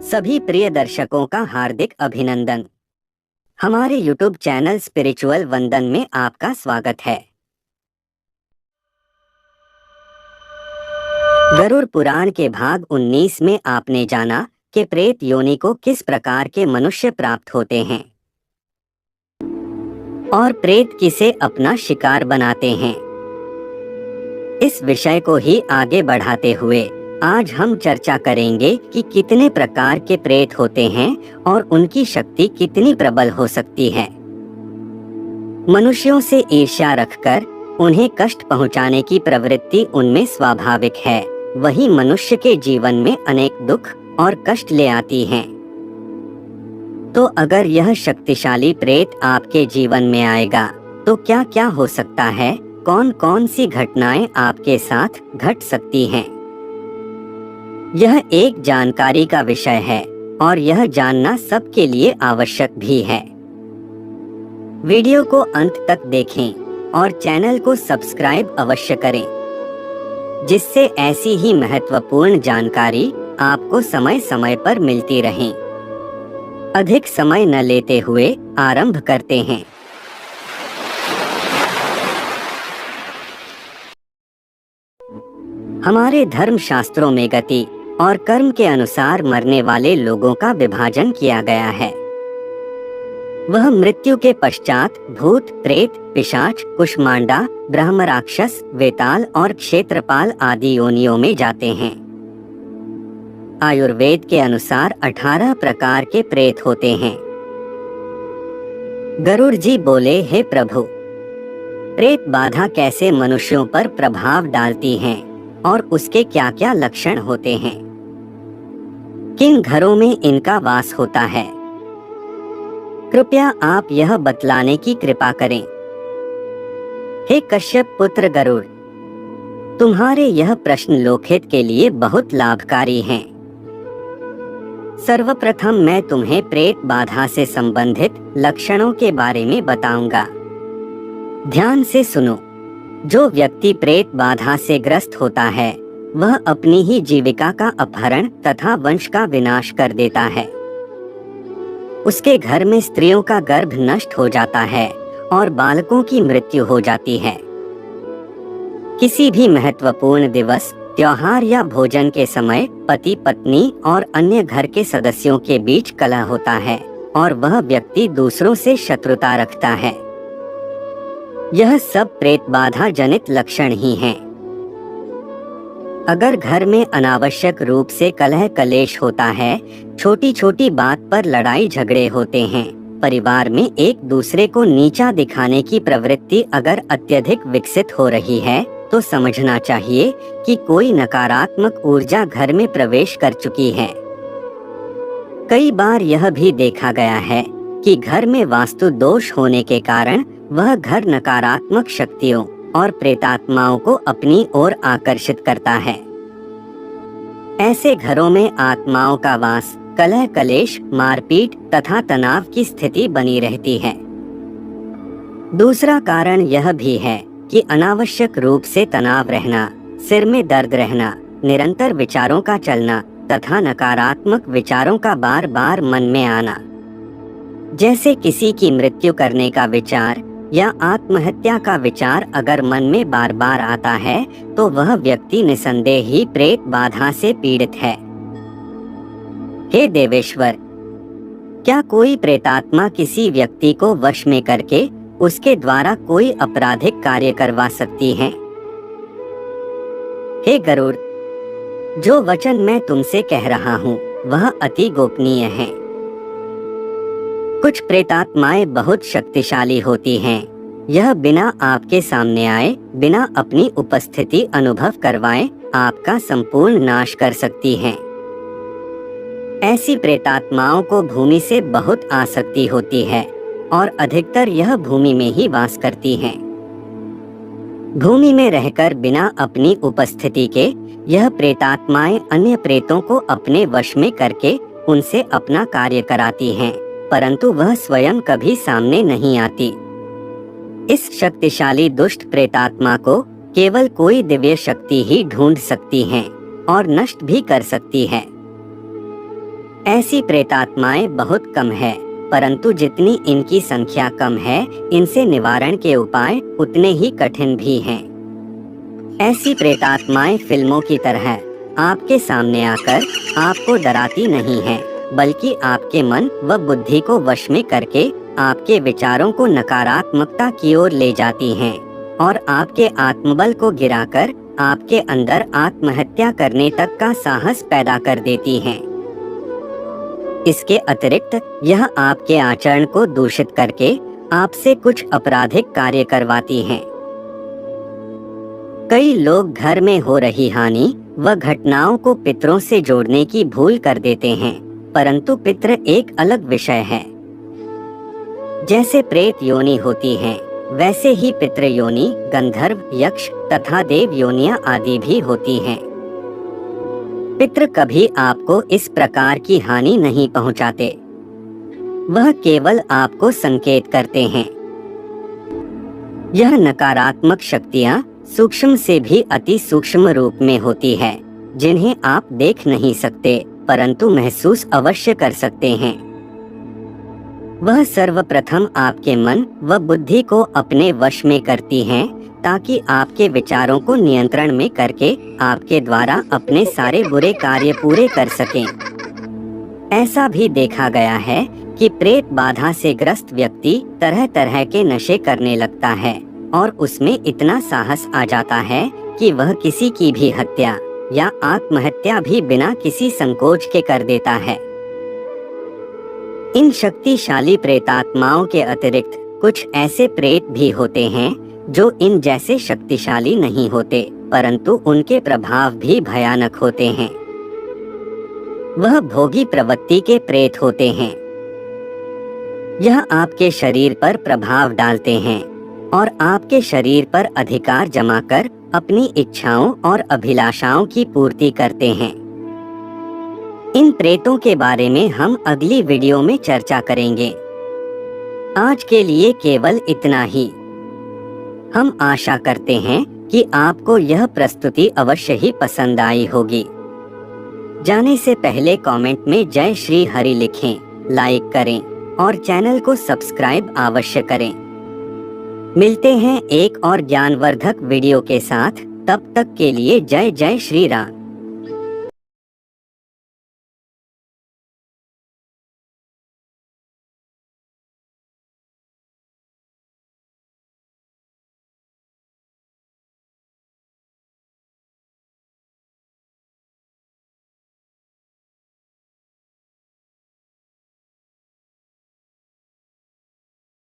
सभी प्रिय दर्शकों का हार्दिक अभिनंदन। हमारे YouTube चैनल स्पिरिचुअल वंदन में आपका स्वागत है। गरुड़ पुराण के भाग 19 में आपने जाना कि प्रेत योनि को किस प्रकार के मनुष्य प्राप्त होते हैं और प्रेत किसे अपना शिकार बनाते हैं। इस विषय को ही आगे बढ़ाते हुए आज हम चर्चा करेंगे कि कितने प्रकार के प्रेत होते हैं और उनकी शक्ति कितनी प्रबल हो सकती है। मनुष्यों से ईर्ष्या रखकर उन्हें कष्ट पहुंचाने की प्रवृत्ति उनमें स्वाभाविक है, वही मनुष्य के जीवन में अनेक दुख और कष्ट ले आती हैं। तो अगर यह शक्तिशाली प्रेत आपके जीवन में आएगा तो क्या क्या हो सकता है, कौन कौन सी घटनाएं आपके साथ घट सकती हैं। यह एक जानकारी का विषय है और यह जानना सबके लिए आवश्यक भी है। वीडियो को अंत तक देखें और चैनल को सब्सक्राइब अवश्य करें, जिससे ऐसी ही महत्वपूर्ण जानकारी आपको समय समय पर मिलती रहे। अधिक समय न लेते हुए आरंभ करते हैं। हमारे धर्म शास्त्रों में गति और कर्म के अनुसार मरने वाले लोगों का विभाजन किया गया है। वह मृत्यु के पश्चात भूत, प्रेत, पिशाच, कुष्मांडा, ब्रह्म राक्षस, वेताल और क्षेत्रपाल आदि योनियों में जाते हैं। आयुर्वेद के अनुसार 18 प्रकार के प्रेत होते हैं। गरुड़ जी बोले, हे प्रभु, प्रेत बाधा कैसे मनुष्यों पर प्रभाव डालती हैं और उसके क्या क्या लक्षण होते हैं, किन घरों में इनका वास होता है, कृपया आप यह बतलाने की कृपा करें। हे कश्यप पुत्र गरुड़, तुम्हारे यह प्रश्न लोकहित के लिए बहुत लाभकारी हैं। सर्वप्रथम मैं तुम्हें प्रेत बाधा से संबंधित लक्षणों के बारे में बताऊंगा। ध्यान से सुनो। जो व्यक्ति प्रेत बाधा से ग्रस्त होता है वह अपनी ही जीविका का अपहरण तथा वंश का विनाश कर देता है। उसके घर में स्त्रियों का गर्भ नष्ट हो जाता है और बालकों की मृत्यु हो जाती है। किसी भी महत्वपूर्ण दिवस, त्योहार या भोजन के समय पति पत्नी और अन्य घर के सदस्यों के बीच कलह होता है और वह व्यक्ति दूसरों से शत्रुता रखता है। यह सब प्रेत बाधा जनित लक्षण ही हैं। अगर घर में अनावश्यक रूप से कलह कलेश होता है, छोटी छोटी बात पर लड़ाई झगड़े होते हैं, परिवार में एक दूसरे को नीचा दिखाने की प्रवृत्ति अगर अत्यधिक विकसित हो रही है तो समझना चाहिए कि कोई नकारात्मक ऊर्जा घर में प्रवेश कर चुकी है। कई बार यह भी देखा गया है कि घर में वास्तु दोष होने के कारण वह घर नकारात्मक शक्तियों और प्रेतात्माओं को अपनी ओर आकर्षित करता है। ऐसे घरों में आत्माओं का वास, कलह कलेश, मारपीट तथा तनाव की स्थिति बनी रहती है। दूसरा कारण यह भी है कि अनावश्यक रूप से तनाव रहना, सिर में दर्द रहना, निरंतर विचारों का चलना तथा नकारात्मक विचारों का बार बार मन में आना, जैसे किसी की मृत्यु करने का विचार या आत्महत्या का विचार अगर मन में बार बार आता है तो वह व्यक्ति निसंदेह ही प्रेत बाधा से पीड़ित है। हे देवेश्वर, क्या कोई प्रेतात्मा किसी व्यक्ति को वश में करके उसके द्वारा कोई आपराधिक कार्य करवा सकती है? हे गरुड़, जो वचन मैं तुमसे कह रहा हूँ वह अति गोपनीय है। कुछ प्रेतात्माएं बहुत शक्तिशाली होती हैं। यह बिना आपके सामने आए, बिना अपनी उपस्थिति अनुभव करवाए आपका संपूर्ण नाश कर सकती हैं। ऐसी प्रेतात्माओं को भूमि से बहुत आसक्ति होती है और अधिकतर यह भूमि में ही वास करती हैं। भूमि में रहकर बिना अपनी उपस्थिति के यह प्रेतात्माएं अन्य प्रेतों को अपने वश में करके उनसे अपना कार्य कराती हैं, परंतु वह स्वयं कभी सामने नहीं आती। इस शक्तिशाली दुष्ट प्रेतात्मा को केवल कोई दिव्य शक्ति ही ढूंढ सकती है, और नष्ट भी कर सकती है। ऐसी प्रेतात्माएं बहुत कम है, परंतु जितनी इनकी संख्या कम है, इनसे निवारण के उपाय उतने ही कठिन भी हैं। ऐसी प्रेतात्माएं फिल्मों की तरह आपके सामने आकर आपको डराती नहीं हैं, बल्कि आपके मन व बुद्धि को वश में करके आपके विचारों को नकारात्मकता की ओर ले जाती हैं और आपके आत्मबल को गिराकर आपके अंदर आत्महत्या करने तक का साहस पैदा कर देती हैं। इसके अतिरिक्त यह आपके आचरण को दूषित करके आपसे कुछ आपराधिक कार्य करवाती हैं। कई लोग घर में हो रही हानि व घटनाओं को पितरों से जोड़ने की भूल कर देते हैं, परंतु पितृ एक अलग विषय है। जैसे प्रेत योनि होती हैं, वैसे ही पितृ योनि गंधर्व, यक्ष तथा देव योनियां आदि भी होती हैं। पितृ कभी आपको इस प्रकार की हानि नहीं पहुंचाते, वह केवल आपको संकेत करते हैं। यह नकारात्मक शक्तियां सूक्ष्म से भी अति सूक्ष्म रूप में होती है, जिन्हें आप देख नहीं सकते परंतु महसूस अवश्य कर सकते हैं। वह सर्वप्रथम आपके मन व बुद्धि को अपने वश में करती हैं, ताकि आपके विचारों को नियंत्रण में करके आपके द्वारा अपने सारे बुरे कार्य पूरे कर सकें। ऐसा भी देखा गया है कि प्रेत बाधा से ग्रस्त व्यक्ति तरह तरह के नशे करने लगता है और उसमें इतना साहस आ जाता है कि वह किसी की भी हत्या या आत्महत्या भी बिना किसी संकोच के कर देता है। इन शक्तिशाली प्रेतात्माओं के अतिरिक्त कुछ ऐसे प्रेत भी होते हैं जो इन जैसे शक्तिशाली नहीं होते, परंतु उनके प्रभाव भी भयानक होते हैं। वह भोगी प्रवृत्ति के प्रेत होते हैं। यह आपके शरीर पर प्रभाव डालते हैं और आपके शरीर पर अधिकार जमाकर अपनी इच्छाओं और अभिलाषाओं की पूर्ति करते हैं। इन प्रेतों के बारे में हम अगली वीडियो में चर्चा करेंगे। आज के लिए केवल इतना ही। हम आशा करते हैं कि आपको यह प्रस्तुति अवश्य ही पसंद आई होगी। जाने से पहले कमेंट में जय श्री हरि लिखें, लाइक करें और चैनल को सब्सक्राइब अवश्य करें। मिलते हैं एक और ज्ञानवर्धक वीडियो के साथ, तब तक के लिए जय जय श्री राम।